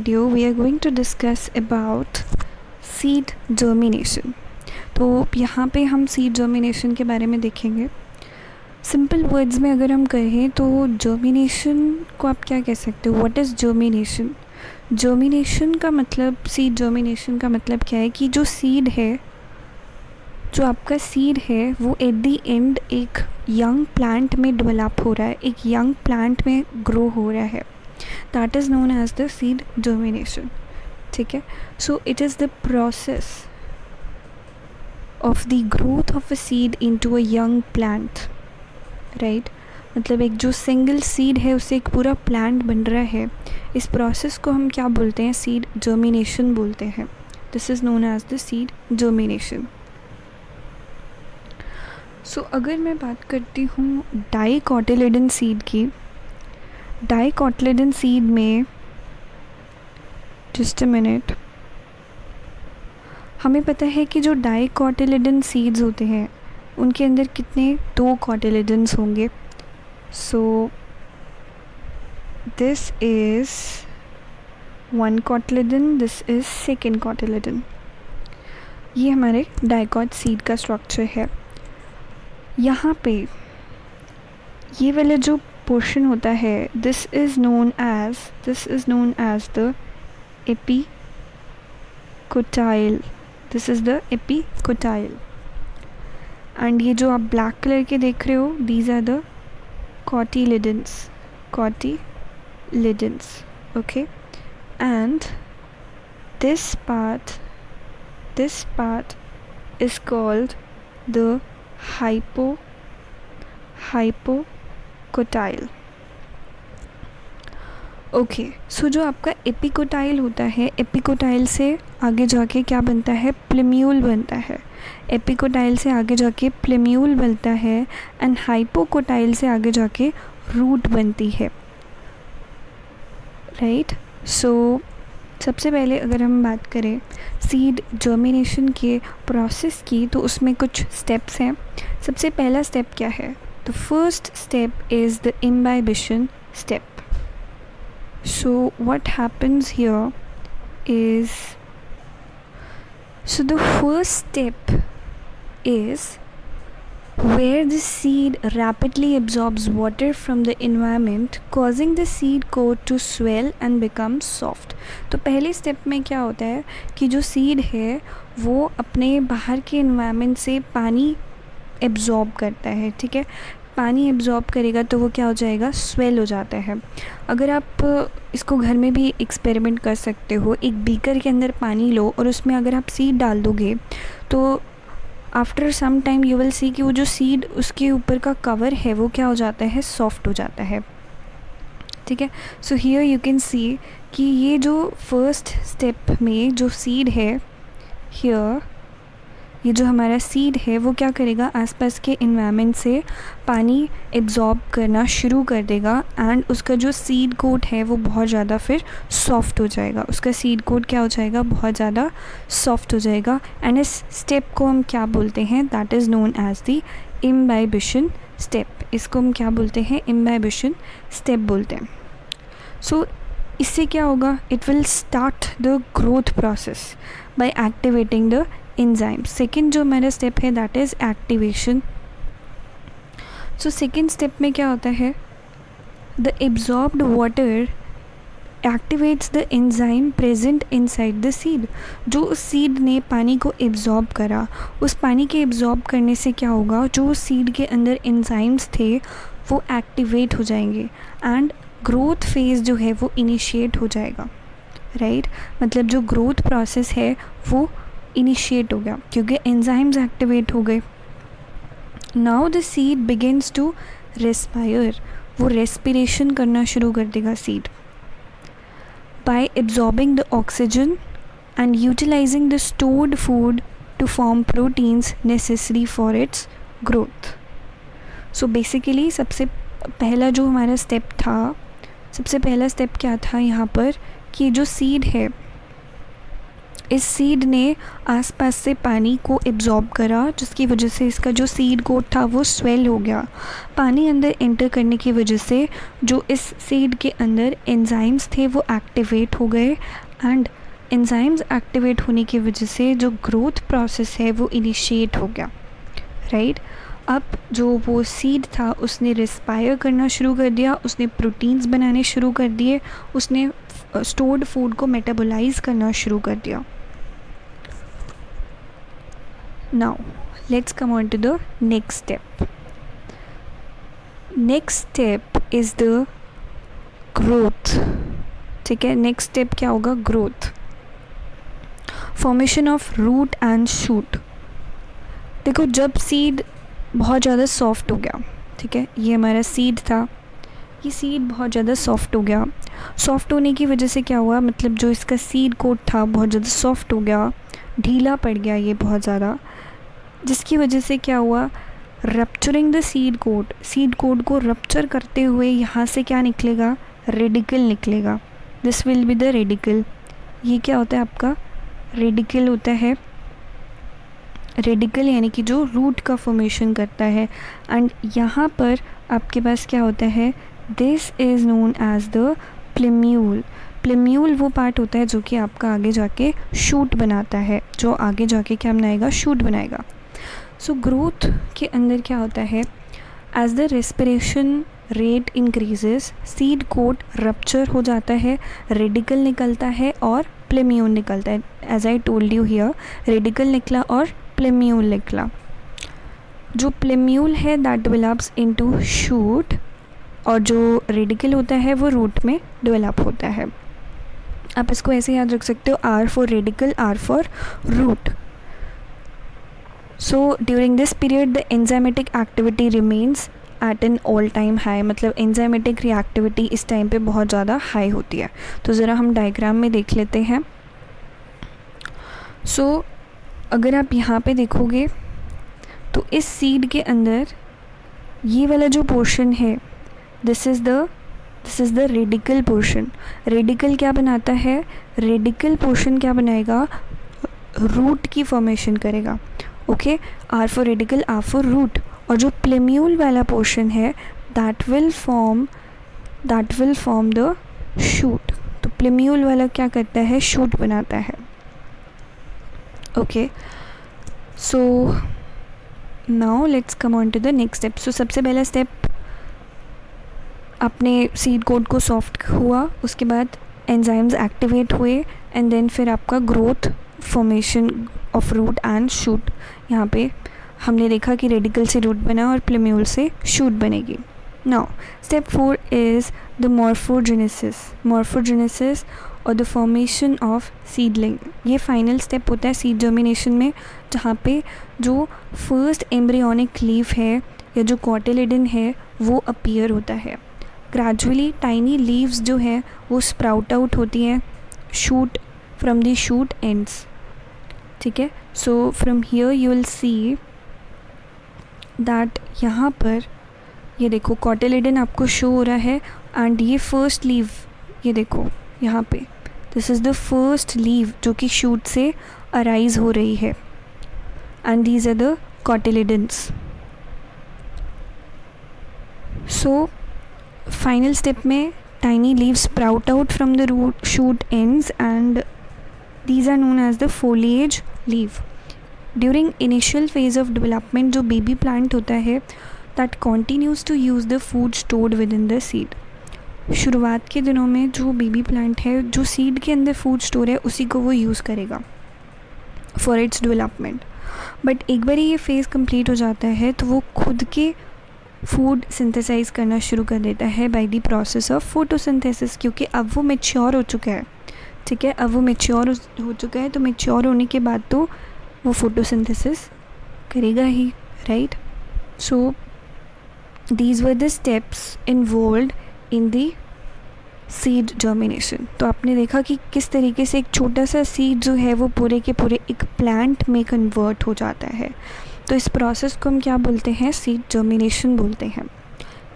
video we are going to discuss about seed germination. तो यहाँ पे हम seed germination के बारे में देखेंगे. सिंपल वर्ड्स में अगर हम कहें तो germination को आप क्या कह सकते हो? What is germination? germination का मतलब, seed germination का मतलब क्या है कि जो सीड है, जो आपका सीड है वो एट दी एंड एक यंग प्लांट में डेवलप हो रहा है, एक यंग प्लांट में ग्रो हो रहा है. That is known as the seed germination. ठीक है. So it is the process of the growth of a seed into a young plant. Right. मतलब एक जो सिंगल सीड है उससे एक पूरा प्लांट बन रहा है. इस प्रोसेस को हम क्या बोलते हैं? सीड जर्मिनेशन बोलते हैं. This is known as the seed germination. So अगर मैं बात करती हूँ डाइकोटिलेडन सीड की, डाइकोटिलेडन सीड में, जस्ट अ मिनट, हमें पता है कि जो डाइकोटिलेडन सीड्स होते हैं उनके अंदर कितने? 2 कोटिलेडन्स होंगे. So this is 1 cotyledon, this is 2nd cotyledon. ये हमारे डाइकोट सीड का स्ट्रक्चर है. यहाँ पे ये वाला जो पोर्शन होता है, this is known as the epicotyl. This is the epicotyl. And ये जो आप ब्लैक कलर के देख रहे हो, these are the cotyledons. Okay. And this part is called the hypocotyl. Okay. So जो आपका एपिकोटाइल होता है, एपिकोटाइल से आगे जाके क्या बनता है? प्लेम्यूल बनता है. एपिकोटाइल से आगे जाके प्लेम्यूल बनता है एंड हाइपोकोटाइल से आगे जाके रूट बनती है. राइट. सो सबसे पहले अगर हम बात करें सीड जर्मिनेशन के प्रोसेस की, तो उसमें कुछ स्टेप्स हैं. सबसे पहला स्टेप क्या है? The first step is the imbibition step. So what happens here is, so the first step is where the seed rapidly absorbs water from the environment, causing the seed coat to swell and become soft. तो पहले step में क्या होता है कि जो seed है वो अपने बाहर के environment से पानी एब्जॉर्ब करता है. ठीक है. पानी एब्जॉर्ब करेगा तो वो क्या हो जाएगा? स्वेल हो जाता है. अगर आप इसको घर में भी एक्सपेरिमेंट कर सकते हो. एक बीकर के अंदर पानी लो और उसमें अगर आप सीड डाल दोगे तो after some time you will see कि वो जो सीड, उसके ऊपर का कवर है वो क्या हो जाता है? सॉफ्ट हो जाता है. ठीक है. So here you can see कि ये जो फर्स्ट स्टेप में जो सीड है, हियर ये जो हमारा सीड है वो क्या करेगा? आसपास के इन्वायरमेंट से पानी एब्जॉर्ब करना शुरू कर देगा एंड उसका जो सीड कोट है वो बहुत ज़्यादा फिर सॉफ्ट हो जाएगा. उसका सीड कोट क्या हो जाएगा? बहुत ज़्यादा सॉफ्ट हो जाएगा. एंड इस स्टेप को हम क्या बोलते हैं? That is known as the imbibition step. इसको हम क्या बोलते हैं? इम्बाइबिशन स्टेप बोलते हैं. सो इससे क्या होगा? It will start the growth process by activating the enzyme. Second जो हमारा स्टेप है that is activation. So second step में क्या होता है? The absorbed water activates the enzyme present inside the seed. जो उस सीड ने पानी को एब्जॉर्ब करा, उस पानी के एब्जॉर्ब करने से क्या होगा? जो सीड के अंदर एंजाइम्स थे वो एक्टिवेट हो जाएंगे एंड ग्रोथ फेज़ जो है वो इनिशिएट हो जाएगा. राइट. मतलब जो ग्रोथ प्रोसेस है वो इनिशिएट हो गया क्योंकि एंजाइम्स एक्टिवेट हो गए. Now the seed begins to respire. वो रेस्पिरेशन करना शुरू कर देगा seed. By absorbing the oxygen and utilising the stored food to form proteins necessary for its growth. So basically सबसे पहला जो हमारा स्टेप था, सबसे पहला स्टेप क्या था यहाँ पर कि जो सीड है, इस सीड ने आसपास से पानी को एब्जॉर्ब करा, जिसकी वजह से इसका जो सीड कोट था वो स्वेल हो गया। पानी अंदर एंटर करने की वजह से जो इस सीड के अंदर एंजाइम्स थे वो एक्टिवेट हो गए, एंड एंजाइम्स एक्टिवेट होने की वजह से जो ग्रोथ प्रोसेस है वो इनिशिएट हो गया, राइट। अब जो वो सीड था उसने रिस्पायर करना शुरू कर दिया, उसने प्रोटीन्स बनाने शुरू कर दिए, उसने स्टोर्ड फूड को मेटाबोलाइज करना शुरू कर दिया। Now let's come on to the next step. Next step is the growth, ठीक है। नेक्स्ट स्टेप क्या होगा? Growth, formation of root and shoot. देखो, जब सीड बहुत ज़्यादा सॉफ्ट हो गया, ठीक है, ये हमारा सीड था, ये सीड बहुत ज़्यादा सॉफ्ट हो गया। सॉफ्ट होने की वजह से क्या हुआ, मतलब जो इसका सीड कोट था बहुत ज़्यादा सॉफ्ट हो गया, ढीला पड़ गया ये बहुत ज़्यादा, जिसकी वजह से क्या हुआ, रप्चरिंग द सीड कोट को रप्चर करते हुए यहाँ से क्या निकलेगा? रेडिकल निकलेगा। This will be the radical. ये क्या होता है आपका? रेडिकल होता है। रेडिकल यानी कि जो रूट का फॉर्मेशन करता है, एंड यहाँ पर आपके पास क्या होता है? This is known as the plumule. Plumule वो पार्ट होता है जो कि आपका आगे जाके शूट बनाता है, जो आगे जाके क्या बनाएगा? शूट बनाएगा। सो ग्रोथ के अंदर क्या होता है? As the respiration rate increases, seed coat rupture हो जाता है, रेडिकल निकलता है और प्लेम्यूल निकलता है। As I told you here, radicle निकला और प्लेम्यूल निकला। जो प्लेम्यूल है दैट डेवलप्स इनटू शूट, और जो रेडिकल होता है वो रूट में डेवलप होता है। आप इसको ऐसे याद रख सकते हो, R for radical, R for root. So during this period the enzymatic activity remains at an all time high, मतलब एंजाइमेटिक रिएक्टिविटी इस टाइम पे बहुत ज़्यादा हाई होती है। तो ज़रा हम डायग्राम में देख लेते हैं। सो अगर आप यहाँ पे देखोगे तो इस सीड के अंदर ये वाला जो पोर्शन है, this is the radical portion. Radical क्या बनाता है? रेडिकल पोर्शन क्या बनाएगा? रूट की फॉर्मेशन करेगा। Okay, R for radical, R for root. और जो प्लेम्यूल वाला पोर्शन है that will form the shoot. तो प्लेम्यूल वाला क्या करता है? शूट बनाता है। Okay, so now let's come on to the next step. So सबसे पहला स्टेप, अपने सीड कोट को सॉफ्ट हुआ, उसके बाद एंजाइम्स एक्टिवेट हुए, एंड देन फिर आपका growth, formation of root and shoot. यहाँ पे हमने देखा कि रेडिकल से रूट बना और प्लेम्यूल से शूट बनेगी। Now step 4 is the morphogenesis और द फॉर्मेशन ऑफ सीडलिंग। ये फाइनल स्टेप होता है सीड जर्मिनेशन में, जहाँ पे जो फर्स्ट एम्ब्रियोनिक लीफ है या जो कॉटिलिडन है वो अपीयर होता है। ग्रेजुअली टाइनी लीव्स जो हैं वो स्प्राउट आउट होती हैं shoot from the shoot ends, ठीक है। So from here you will see that यहाँ पर ये देखो कॉटिलिडन आपको शो हो रहा है, एंड ये फर्स्ट लीव, ये देखो यहाँ पे, this is the first leaf जो कि शूट से अराइज हो रही है, and these are the cotyledons. So final step में tiny leaves sprout out from the root shoot ends, and these are known as the foliage leaf. During initial phase of development जो baby plant होता है that continues to use the food stored within the seed. शुरुआत के दिनों में जो baby plant है, जो सीड के अंदर फूड स्टोर है, उसी को वो यूज़ करेगा फॉर इट्स डेवलपमेंट। बट एक बार ये फेज़ कंप्लीट हो जाता है तो वो खुद के फूड सिंथेसाइज करना शुरू कर देता है by the process of photosynthesis, क्योंकि अब वो मैच्योर हो चुका है, ठीक है। अब वो मैच्योर हो चुका है, तो मैच्योर होने के बाद तो वो फोटोसिंथेसिस करेगा ही, right. So these were the steps involved in the seed germination. तो आपने देखा कि किस तरीके से एक छोटा सा सीड जो है वो पूरे के पूरे एक प्लांट में कन्वर्ट हो जाता है। तो इस प्रोसेस को हम क्या बोलते हैं? सीड जर्मिनेशन बोलते हैं।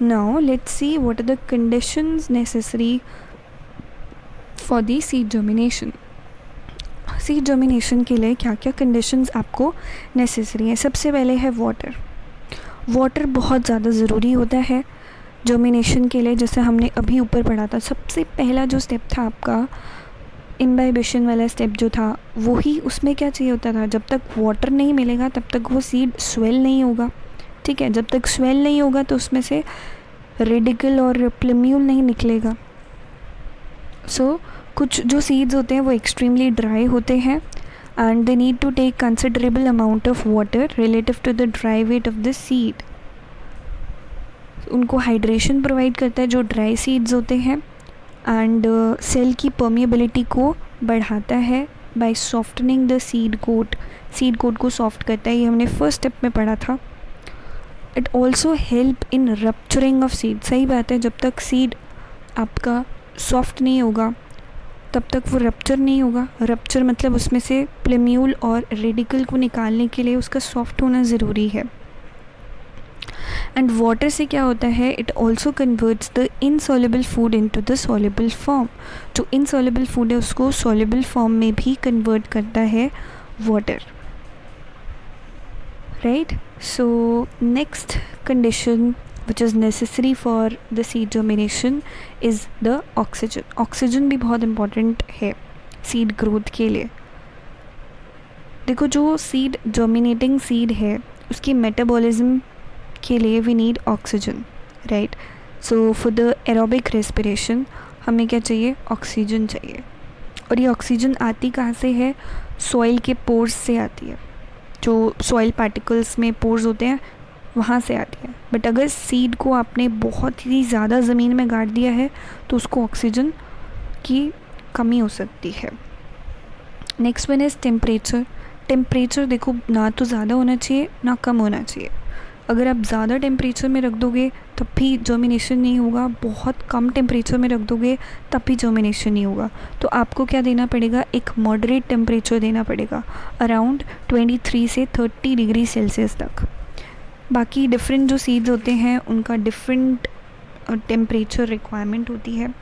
Now let's see what are the conditions necessary for the seed germination. Seed germination के लिए क्या क्या कंडीशंस आपको नेसेसरी है? सबसे पहले है वाटर। वाटर बहुत ज़्यादा ज़रूरी होता है जर्मिनेशन के लिए। जैसे हमने अभी ऊपर पढ़ा था, सबसे पहला जो स्टेप था आपका इम्बाइबिशन वाला स्टेप जो था, वही उसमें क्या चाहिए होता था, जब तक वाटर नहीं मिलेगा तब तक वो सीड स्वेल नहीं होगा। ठीक है, जब तक स्वेल नहीं होगा तो उसमें से रेडिकल और प्लम्यूल नहीं निकलेगा। सो कुछ जो सीड्स होते हैं वो एक्सट्रीमली ड्राई होते हैं and they need to take considerable amount of water relative to the dry weight of the seed. उनको हाइड्रेशन प्रोवाइड करता है जो ड्राई सीड्स होते हैं, एंड सेल की परमिएबिलिटी को बढ़ाता है by softening the seed coat. Seed coat को सॉफ्ट करता है, ये हमने फर्स्ट स्टेप में पढ़ा था। It also help in rupturing of seed. सही बात है, जब तक सीड आपका सॉफ्ट नहीं होगा तब तक वो रप्चर नहीं होगा। रप्चर मतलब उसमें से प्लम्यूल और रेडिकल को निकालने के लिए उसका सॉफ्ट होना ज़रूरी है। एंड वाटर से क्या होता है, it also converts the insoluble food into the soluble form. जो इनसॉल्युबल फूड है उसको सॉल्युबल फॉर्म में भी कन्वर्ट करता है water, right. So next condition which is necessary for the seed germination is the oxygen. Oxygen भी बहुत important है seed growth के लिए। देखो, जो seed germinating seed है उसकी metabolism के लिए we need oxygen, right? So for the aerobic respiration हमें क्या चाहिए, ऑक्सीजन चाहिए। और ये ऑक्सीजन आती कहाँ से है, सॉइल के पोर्स से आती है। जो सॉइल पार्टिकल्स में पोर्स होते हैं वहाँ से आती है। बट अगर सीड को आपने बहुत ही ज़्यादा ज़मीन में गाड़ दिया है तो उसको ऑक्सीजन की कमी हो सकती है। Next one is temperature. Temperature देखो, ना तो ज़्यादा होना चाहिए ना कम होना चाहिए। अगर आप ज़्यादा टेम्परेचर में रख दोगे तब भी जर्मिनेशन नहीं होगा, बहुत कम टेम्परेचर में रख दोगे तब भी जर्मिनेशन नहीं होगा। तो आपको क्या देना पड़ेगा, एक मॉडरेट टेम्परेचर देना पड़ेगा, अराउंड 23 से 30 डिग्री सेल्सियस तक। बाकी डिफरेंट जो सीड्स होते हैं उनका डिफरेंट टेम्परेचर रिक्वायरमेंट होती है।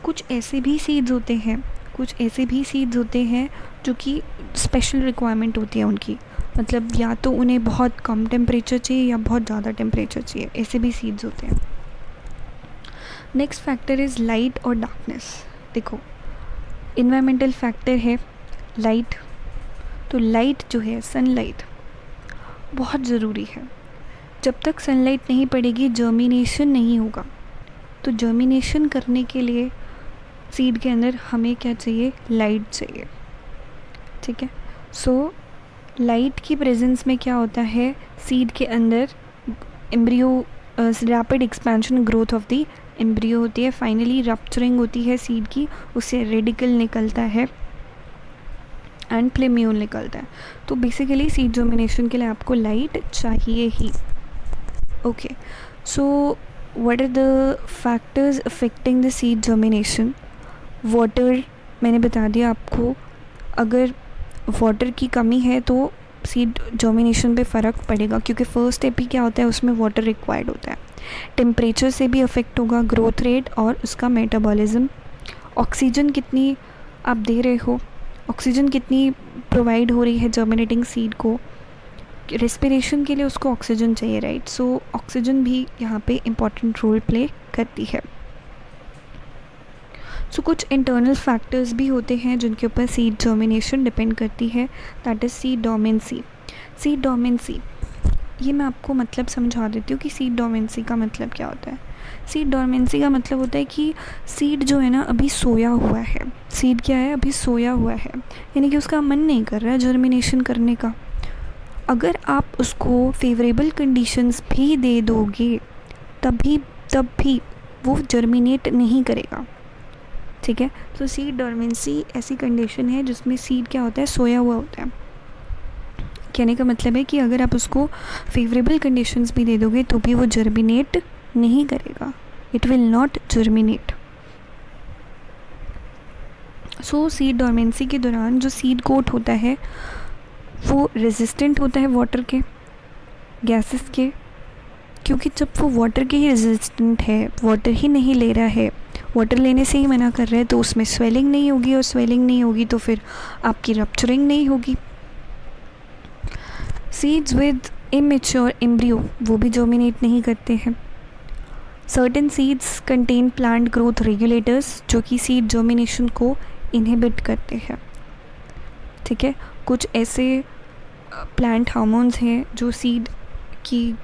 कुछ ऐसे भी सीड्स होते हैं जो कि स्पेशल रिक्वायरमेंट होती है उनकी, मतलब या तो उन्हें बहुत कम टेम्परेचर चाहिए या बहुत ज़्यादा टेम्परेचर चाहिए, ऐसे भी सीड्स होते हैं। नेक्स्ट फैक्टर इज़ लाइट और डार्कनेस। देखो, इन्वायरमेंटल फैक्टर है लाइट, तो लाइट जो है, सनलाइट बहुत ज़रूरी है। जब तक सनलाइट नहीं पड़ेगी जर्मिनेशन नहीं होगा। तो जर्मिनेशन करने के लिए सीड के अंदर हमें क्या चाहिए, लाइट चाहिए। ठीक है, सो लाइट की प्रेजेंस में क्या होता है, सीड के अंदर embryo rapid expansion growth of the embryo होती है। फाइनली रप्चरिंग होती है सीड की, उससे रेडिकल निकलता है एंड प्लम्यूल निकलता है। तो बेसिकली सीड जर्मिनेशन के लिए आपको लाइट चाहिए ही। Okay, so what are the factors affecting the seed germination? Water मैंने बता दिया आपको, अगर वाटर की कमी है तो सीड जर्मिनेशन पे फ़र्क पड़ेगा, क्योंकि फर्स्ट स्टेप ही क्या होता है, उसमें वाटर रिक्वायर्ड होता है। टेम्परेचर से भी अफेक्ट होगा ग्रोथ रेट और उसका मेटाबॉलिज्म। ऑक्सीजन कितनी आप दे रहे हो, ऑक्सीजन कितनी प्रोवाइड हो रही है जर्मिनेटिंग सीड को, रेस्पिरेशन के लिए उसको ऑक्सीजन चाहिए, राइट। सो ऑक्सीजन भी यहाँ पे इम्पॉर्टेंट रोल प्ले करती है। सो कुछ इंटरनल फैक्टर्स भी होते हैं जिनके ऊपर सीड जर्मिनेशन डिपेंड करती है, दैट इज़ सीड डोर्मेंसी। सीड डोर्मेंसी, ये मैं आपको मतलब समझा देती हूँ कि सीड डोर्मेंसी का मतलब क्या होता है। सीड डोर्मेंसी का मतलब होता है कि सीड जो है ना अभी सोया हुआ है। सीड क्या है, अभी सोया हुआ है, यानी कि उसका मन नहीं कर रहा है जर्मिनेशन करने का। अगर आप उसको फेवरेबल कंडीशंस भी दे दोगे तब भी वो जर्मिनेट नहीं करेगा। ठीक है, तो सीड डोर्मेंसी ऐसी कंडीशन है जिसमें सीड क्या होता है, सोया हुआ होता है। कहने का मतलब है कि अगर आप उसको फेवरेबल कंडीशंस भी दे दोगे तो भी वो जर्मिनेट नहीं करेगा, it will not germinate. So seed dormancy के दौरान जो सीड कोट होता है वो रेजिस्टेंट होता है वाटर के, गैसेस के, क्योंकि जब वो वाटर के ही रेजिस्टेंट है, वाटर ही नहीं ले रहा है, वाटर लेने से ही मना कर रहा है, तो उसमें स्वेलिंग नहीं होगी, और स्वेलिंग नहीं होगी तो फिर आपकी रप्चरिंग नहीं होगी। सीड्स विद इमेच्योर एम्ब्रियो वो भी जर्मिनेट नहीं करते हैं। Certain seeds contain plant growth regulators जो कि सीड जर्मिनेशन को इनहिबिट करते हैं। ठीक है, कुछ ऐसे प्लांट हार्मोन्स हैं जो सीड की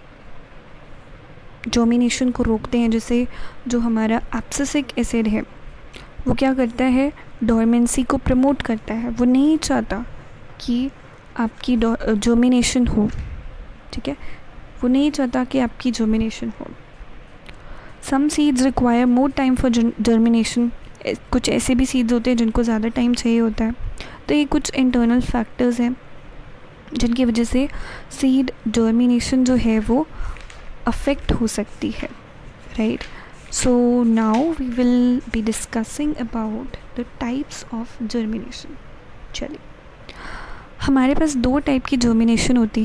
जर्मिनेशन को रोकते हैं, जैसे जो हमारा एब्सिसिक एसिड है वो क्या करता है, डोरमेंसी को प्रमोट करता है, वो नहीं चाहता कि आपकी जर्मिनेशन हो। ठीक है, वो नहीं चाहता कि आपकी जर्मिनेशन हो। Some seeds require more time for germination, कुछ ऐसे भी सीड्स होते हैं जिनको ज़्यादा टाइम चाहिए होता है। तो ये कुछ इंटरनल फैक्टर्स हैं जिनकी वजह से सीड जर्मिनेशन जो है वो अफेक्ट हो सकती है, right. So now we will be discussing about the types of germination. चलिए, हमारे पास दो टाइप की जर्मिनेशन होती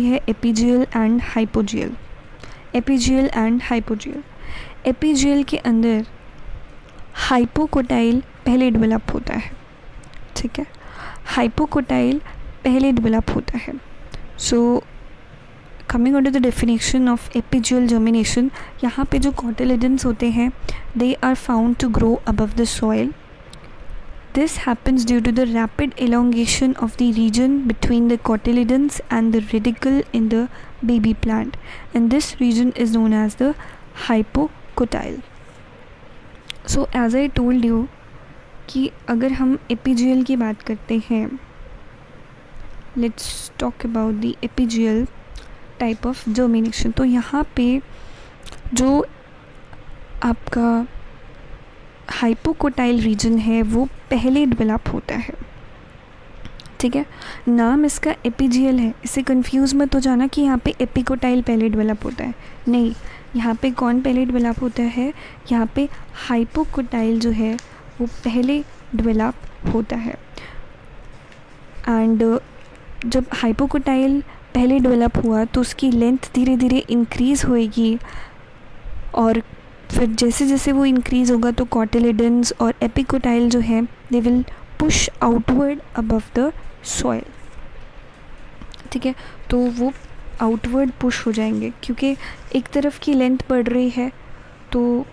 है, epigeal and hypogeal. Epigeal and hypogeal. Epigeal के अंदर हाइपोकोटाइल पहले डेवलप होता है। ठीक है, हाइपोकोटाइल पहले डेवलप होता है। So coming on to the definition of epigeal germination, यहाँ पे जो कॉटिलिडन्स होते हैं they are found to grow above the soil. This happens due to the rapid elongation of the region between the cotyledons and the radicle in the baby plant, and this region is known as the hypocotyle. So as I told you कि अगर हम epigeal की बात करते हैं, let's talk about the epigeal type of germination। तो यहाँ पे जो आपका हाइपोकोटाइल रीजन है वो पहले डेवलप होता है। ठीक है, नाम इसका एपीजियल है, इससे कंफ्यूज मत हो जाना कि यहाँ पे एपिकोटाइल पहले डेवलप होता है। नहीं, यहाँ पे कौन पहले डेवलप होता है, यहाँ पे हाइपोकोटाइल जो है वो पहले डेवलप होता है। एंड जब हाइपोकोटाइल पहले डेवलप हुआ तो उसकी लेंथ धीरे धीरे इंक्रीज़ होएगी, और फिर जैसे जैसे वो इंक्रीज़ होगा तो कॉटिलिडन्स और एपिकोटाइल जो है they will push outward above the soil. ठीक है, तो वो आउटवर्ड पुश हो जाएंगे क्योंकि एक तरफ की लेंथ बढ़ रही है। तो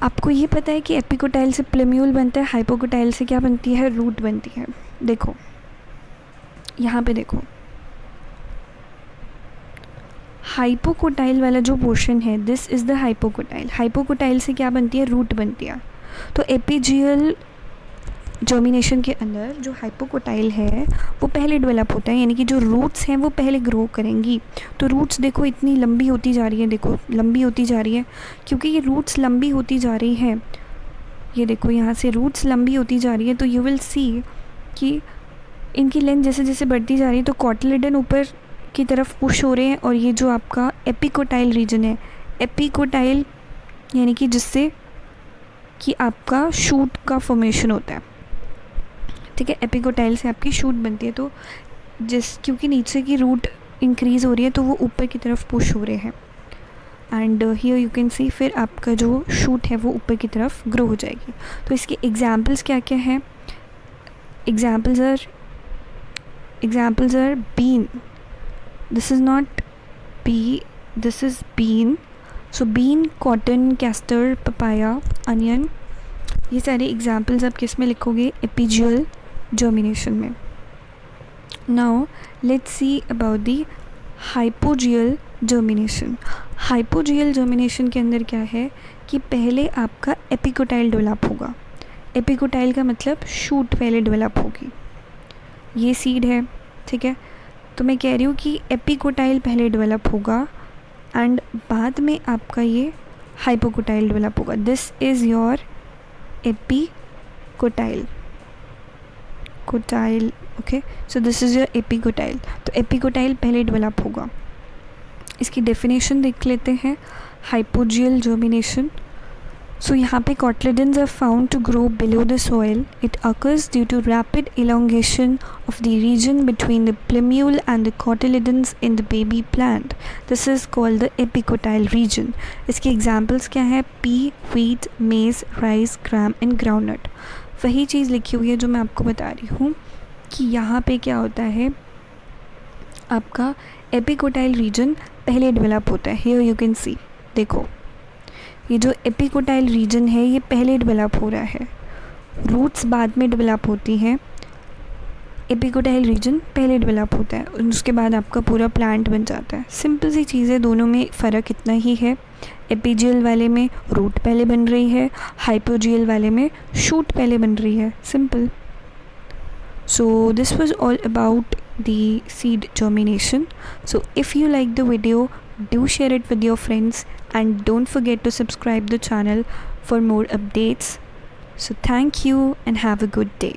आपको ये पता है कि एपिकोटाइल से प्लेम्यूल बनता है, हाइपोकोटाइल से क्या बनती है, रूट बनती है। देखो यहाँ पे देखो, हाइपोकोटाइल वाला जो पोर्शन है this is the hypocotyl. Hypocotyl से क्या बनती है, रूट बनती है। तो एपीजियल जर्मिनेशन के अंदर जो हाइपोकोटाइल है वो पहले डेवलप होता है, यानी कि जो रूट्स हैं वो पहले ग्रो करेंगी। तो रूट्स देखो इतनी लंबी होती जा रही है, देखो लंबी होती जा रही है, क्योंकि ये रूट्स लंबी होती जा रही हैं। ये देखो यहाँ से रूट्स लंबी होती जा रही है, तो यू विल सी कि इनकी लेंथ जैसे जैसे बढ़ती जा रही है तो कॉटिलिडन ऊपर की तरफ पुश हो रहे हैं, और ये जो आपका एपिकोटाइल रीजन है, एपिकोटाइल यानी कि जिससे कि आपका शूट का फॉर्मेशन होता है। ठीक है, एपिकोटाइल से आपकी शूट बनती है। तो क्योंकि नीचे की रूट इंक्रीज़ हो रही है तो वो ऊपर की तरफ पुश हो रहे हैं, and here you can see फिर आपका जो शूट है वो ऊपर की तरफ ग्रो हो जाएगी। तो इसके एग्जाम्पल्स क्या क्या हैं, examples are bean, this is not pea, this is bean। so bean, cotton, castor, papaya, onion, ये सारे एग्जाम्पल्स आप किस में लिखोगे, एपीजियल जर्मिनेशन में। Now let's see about the hypogeal germination. Hypogeal germination के अंदर क्या है कि पहले आपका एपिकोटाइल डेवलप होगा। एपिकोटाइल का मतलब शूट पहले डेवलप होगी। ये सीड है, ठीक है, तो मैं कह रही हूँ कि एपिकोटाइल पहले डेवलप होगा एंड बाद में आपका ये हाइपोकोटाइल डेवलप होगा। This is your epicotyl okay, so this is your epicotyl. तो एपिकोटाइल पहले डेवलप होगा। इसकी डेफिनेशन देख लेते हैं। हाइपोजियल जर्मिनेशन, So यहाँ पे cotyledons are found to grow below the soil. It occurs due to rapid elongation of the region between the plumule and the cotyledons in the baby plant. This is called the epicotyle region. इसके examples क्या है? pea, wheat, maize, rice, gram and groundnut. वही चीज़ लिखी हुई है जो मैं आपको बता रही हूँ कि यहाँ पे क्या होता है, आपका एपिकोटाइल रीजन पहले डेवलप होता है. हियर यू कैन सी, देखो ये जो एपिकोटाइल रीजन है ये पहले डेवलप हो रहा है, रूट्स बाद में डेवलप होती हैं, एपिकोटाइल रीजन पहले डेवलप होता है, उसके बाद आपका पूरा प्लांट बन जाता है. सिंपल सी चीज़ है, दोनों में फ़र्क इतना ही है. एपिजियल वाले में रूट पहले बन रही है, हाइपोजियल वाले में शूट पहले बन रही है. Simple. So this was all about the seed germination. So if you like the video, do share it with your friends and don't forget to subscribe the channel for more updates. So thank you and have a good day.